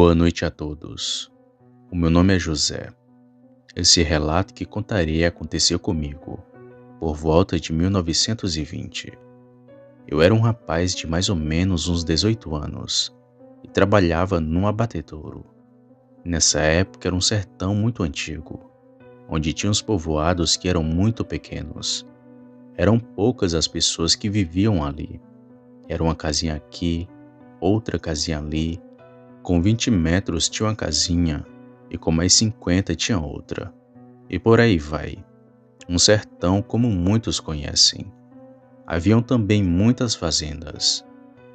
Boa noite a todos. O meu nome é José. Esse relato que contarei aconteceu comigo por volta de 1920. Eu era um rapaz de mais ou menos uns 18 anos e trabalhava num abatedouro. Nessa época era um sertão muito antigo, onde tinha uns povoados que eram muito pequenos. Eram poucas as pessoas que viviam ali. Era uma casinha aqui, outra casinha ali. Com 20 metros tinha uma casinha e com mais 50 tinha outra. E por aí vai. Um sertão como muitos conhecem. Haviam também muitas fazendas.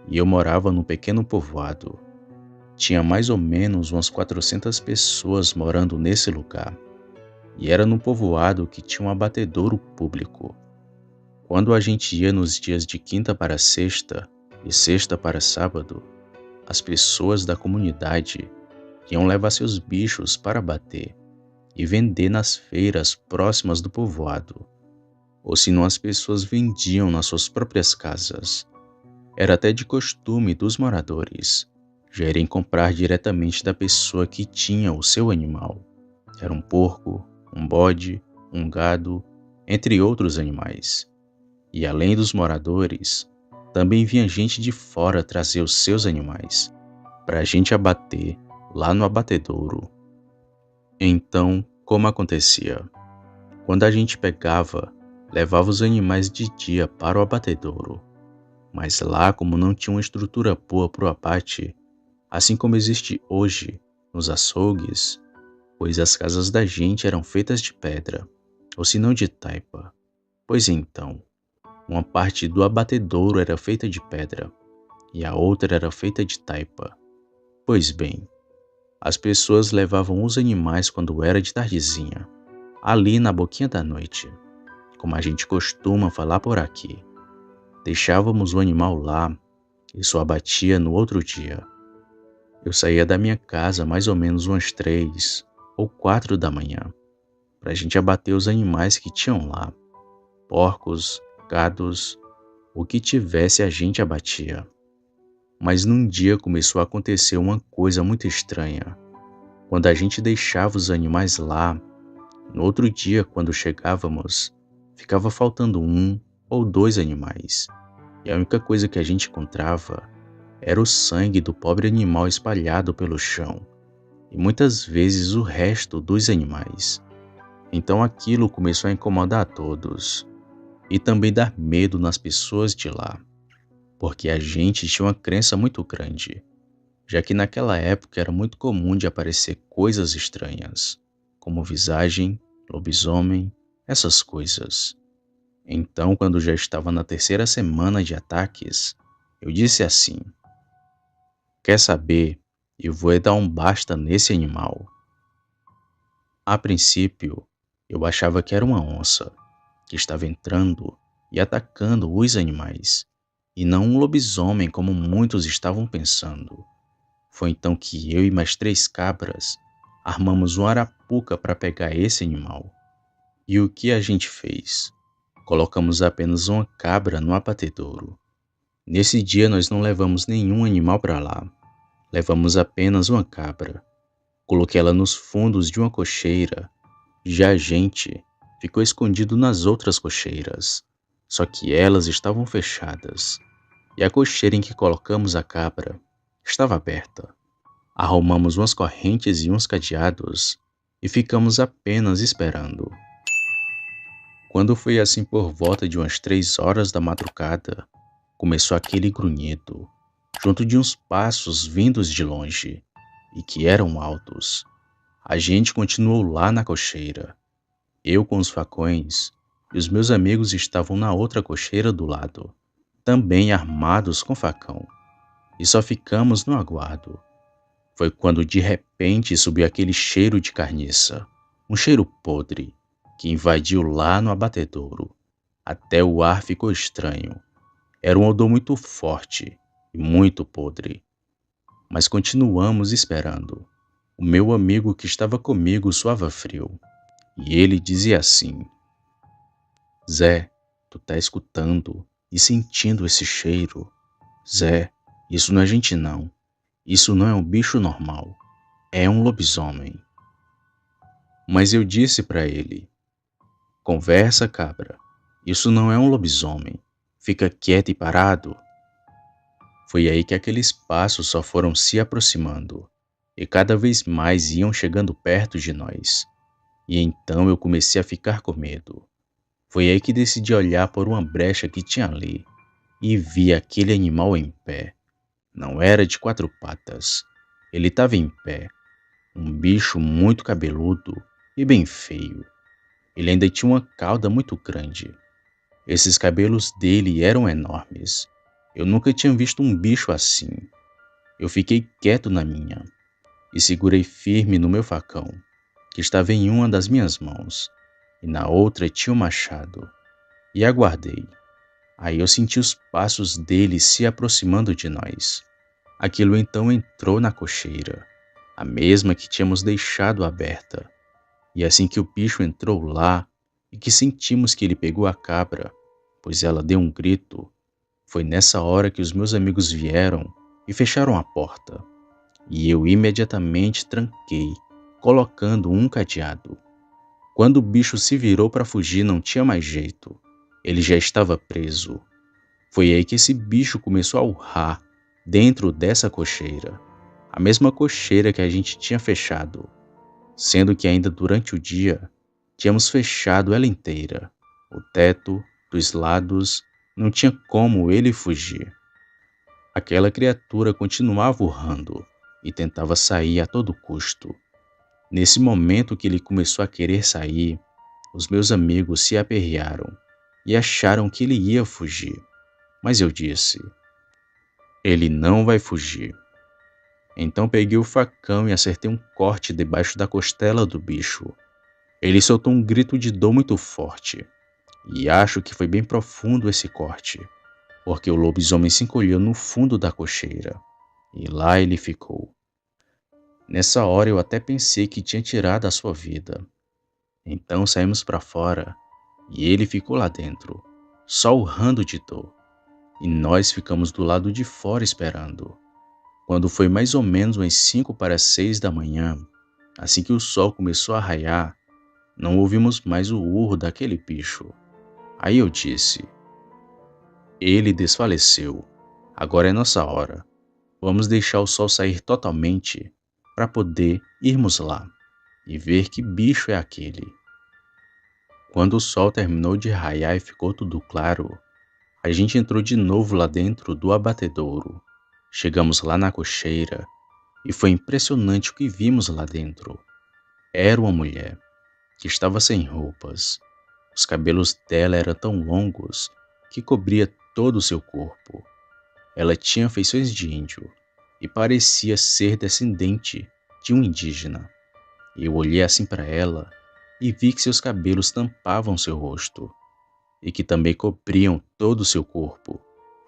E eu morava num pequeno povoado. Tinha mais ou menos umas 400 pessoas morando nesse lugar. E era num povoado que tinha um abatedouro público. Quando a gente ia nos dias de quinta para sexta e sexta para sábado, as pessoas da comunidade iam levar seus bichos para abater e vender nas feiras próximas do povoado, ou senão as pessoas vendiam nas suas próprias casas. Era até de costume dos moradores já irem comprar diretamente da pessoa que tinha o seu animal. Era um porco, um bode, um gado, entre outros animais. E além dos moradores, também vinha gente de fora trazer os seus animais para a gente abater lá no abatedouro. Então, como acontecia? Quando a gente pegava, levava os animais de dia para o abatedouro. Mas lá, como não tinha uma estrutura boa para o abate, assim como existe hoje nos açougues, pois as casas da gente eram feitas de pedra, ou se não de taipa. Pois então, uma parte do abatedouro era feita de pedra e a outra era feita de taipa. Pois bem, as pessoas levavam os animais quando era de tardezinha, ali na boquinha da noite, como a gente costuma falar por aqui. Deixávamos o animal lá e só abatia no outro dia. Eu saía da minha casa mais ou menos umas 3 ou 4 da manhã, para a gente abater os animais que tinham lá, porcos, gados, o que tivesse a gente abatia. Mas num dia começou a acontecer uma coisa muito estranha. Quando a gente deixava os animais lá, no outro dia, quando chegávamos, ficava faltando 1 ou 2 animais. E a única coisa que a gente encontrava era o sangue do pobre animal espalhado pelo chão, e muitas vezes o resto dos animais. Então aquilo começou a incomodar a todos, e também dar medo nas pessoas de lá, porque a gente tinha uma crença muito grande, já que naquela época era muito comum de aparecer coisas estranhas, como visagem, lobisomem, essas coisas. Então, quando já estava na terceira semana de ataques, eu disse assim: quer saber? Eu vou dar um basta nesse animal. A princípio, eu achava que era uma onça, que estava entrando e atacando os animais, e não um lobisomem como muitos estavam pensando. Foi então que eu e mais 3 cabras armamos uma arapuca para pegar esse animal. E o que a gente fez? Colocamos apenas uma cabra no abatedouro. Nesse dia nós não levamos nenhum animal para lá. Levamos apenas uma cabra. Coloquei ela nos fundos de uma cocheira. Já a gente ficou escondido nas outras cocheiras. Só que elas estavam fechadas. E a cocheira em que colocamos a cabra estava aberta. Arrumamos umas correntes e uns cadeados e ficamos apenas esperando. Quando foi assim por volta de umas 3 horas da madrugada, começou aquele grunhido, junto de uns passos vindos de longe, e que eram altos. A gente continuou lá na cocheira, eu com os facões, e os meus amigos estavam na outra cocheira do lado, também armados com facão, e só ficamos no aguardo. Foi quando de repente subiu aquele cheiro de carniça, um cheiro podre, que invadiu lá no abatedouro. Até o ar ficou estranho. Era um odor muito forte e muito podre. Mas continuamos esperando. O meu amigo que estava comigo suava frio. E ele dizia assim: Zé, tu tá escutando e sentindo esse cheiro? Zé, isso não é gente não. Isso não é um bicho normal, é um lobisomem. Mas eu disse para ele: conversa, cabra. Isso não é um lobisomem. Fica quieto e parado. Foi aí que aqueles passos só foram se aproximando e cada vez mais iam chegando perto de nós. E então eu comecei a ficar com medo. Foi aí que decidi olhar por uma brecha que tinha ali e vi aquele animal em pé. Não era de quatro patas. Ele estava em pé, um bicho muito cabeludo e bem feio. Ele ainda tinha uma cauda muito grande. Esses cabelos dele eram enormes. Eu nunca tinha visto um bicho assim. Eu fiquei quieto na minha e segurei firme no meu facão, que estava em uma das minhas mãos, e na outra tinha o machado, e aguardei. Aí eu senti os passos dele se aproximando de nós. Aquilo então entrou na cocheira, a mesma que tínhamos deixado aberta. E assim que o bicho entrou lá e que sentimos que ele pegou a cabra, pois ela deu um grito, foi nessa hora que os meus amigos vieram e fecharam a porta. E eu imediatamente tranquei, colocando um cadeado. Quando o bicho se virou para fugir, não tinha mais jeito. Ele já estava preso. Foi aí que esse bicho começou a urrar dentro dessa cocheira, a mesma cocheira que a gente tinha fechado, sendo que ainda durante o dia tínhamos fechado ela inteira. O teto, dos lados, não tinha como ele fugir. Aquela criatura continuava urrando e tentava sair a todo custo. Nesse momento que ele começou a querer sair, os meus amigos se aperrearam e acharam que ele ia fugir. Mas eu disse: ele não vai fugir. Então peguei o facão e acertei um corte debaixo da costela do bicho. Ele soltou um grito de dor muito forte, e acho que foi bem profundo esse corte, porque o lobisomem se encolheu no fundo da cocheira, e lá ele ficou. Nessa hora eu até pensei que tinha tirado a sua vida. Então saímos para fora, e ele ficou lá dentro, só urrando de dor, e nós ficamos do lado de fora esperando. Quando foi mais ou menos umas 5 para 6 da manhã, assim que o sol começou a raiar, não ouvimos mais o urro daquele bicho. Aí eu disse: ele desfaleceu. Agora é nossa hora. Vamos deixar o sol sair totalmente para poder irmos lá e ver que bicho é aquele. Quando o sol terminou de raiar e ficou tudo claro, a gente entrou de novo lá dentro do abatedouro. Chegamos lá na cocheira e foi impressionante o que vimos lá dentro. Era uma mulher que estava sem roupas. Os cabelos dela eram tão longos que cobria todo o seu corpo. Ela tinha feições de índio e parecia ser descendente de um indígena. Eu olhei assim para ela e vi que seus cabelos tampavam seu rosto e que também cobriam todo o seu corpo.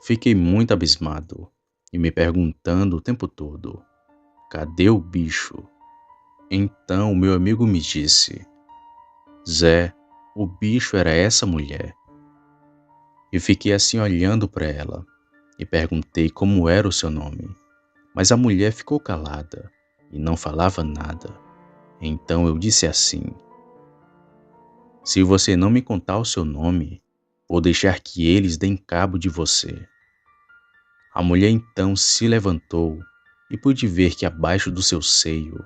Fiquei muito abismado e me perguntando o tempo todo: cadê o bicho? Então o meu amigo me disse: Zé, o bicho era essa mulher. Eu fiquei assim olhando para ela e perguntei como era o seu nome, mas a mulher ficou calada e não falava nada. Então eu disse assim: se você não me contar o seu nome, vou deixar que eles deem cabo de você. A mulher então se levantou e pude ver que abaixo do seu seio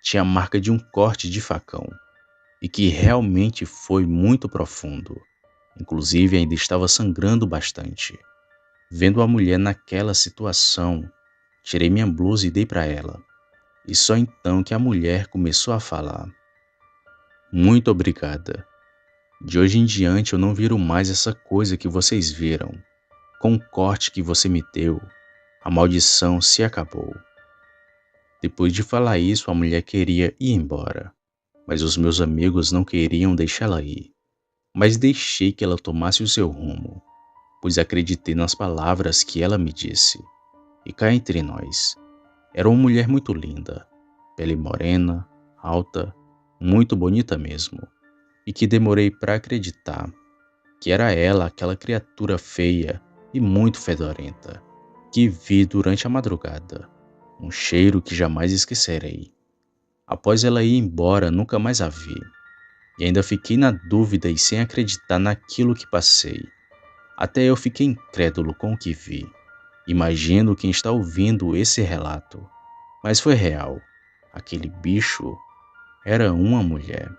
tinha a marca de um corte de facão e que realmente foi muito profundo. Inclusive ainda estava sangrando bastante. Vendo a mulher naquela situação, tirei minha blusa e dei para ela. E só então que a mulher começou a falar: muito obrigada. De hoje em diante eu não viro mais essa coisa que vocês viram. Com o corte que você me deu, a maldição se acabou. Depois de falar isso, a mulher queria ir embora, mas os meus amigos não queriam deixá-la ir. Mas deixei que ela tomasse o seu rumo, pois acreditei nas palavras que ela me disse. E cá entre nós, era uma mulher muito linda, pele morena, alta, muito bonita mesmo, e que demorei para acreditar que era ela aquela criatura feia e muito fedorenta que vi durante a madrugada. um cheiro que jamais esquecerei. Após ela ir embora, nunca mais a vi, e ainda fiquei na dúvida e sem acreditar naquilo que passei. Até eu fiquei incrédulo com o que vi. Imagino quem está ouvindo esse relato, mas foi real. Aquele bicho era uma mulher.